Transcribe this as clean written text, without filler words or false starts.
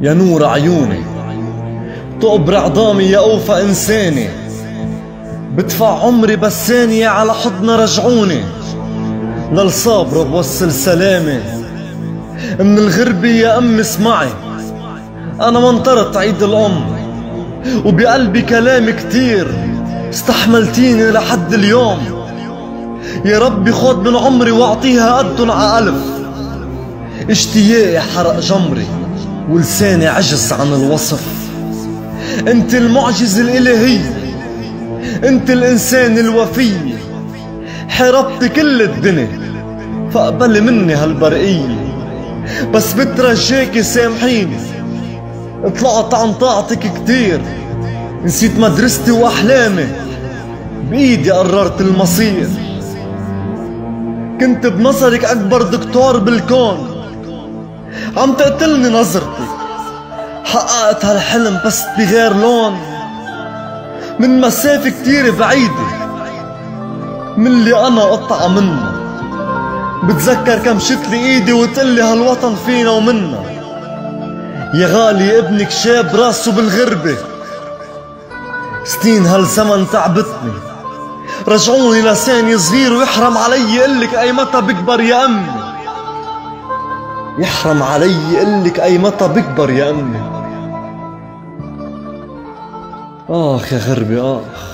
يا نور عيوني، تقبر عظامي يا أوفى إنساني، بدفع عمري بس ثانية على حضن رجعوني، للصابرة بوصل سلامي من الغربة يا أمي اسمعي، أنا منطرت عيد الأم وبقلبي كلام كتير، استحملتيني لحد اليوم، يا ربي خد من عمري واعطيها قدن ع ألف، اشتياقي حرق جمري ولساني عجز عن الوصف، انت المعجزة الإلهية، انت الإنسان الوفي، حربت كل الدنيا فاقبلي مني هالبرقية، بس بترجاكي سامحيني، طلعت عن طاعتك كتير، نسيت مدرستي وأحلامي، بإيدي قررت المصير، كنت بنظرك أكبر دكتور بالكون، عم تقتلني نظرتك، حققت هالحلم بس بغير لون، من مسافة كتير بعيدة من اللي أنا قطعة منها، بتذكر كم شتلي إيدي وتقلي هالوطن فينا ومنا، يا غالي ابنك شاب راسه بالغربة، سنين هالزمن تعبتني، رجعوني لساني صغير ويحرم علي قلك أي متى بكبر يا أمي، يحرم علي قلك أي متى بكبر يا أمي. آخ يا غربي آخ.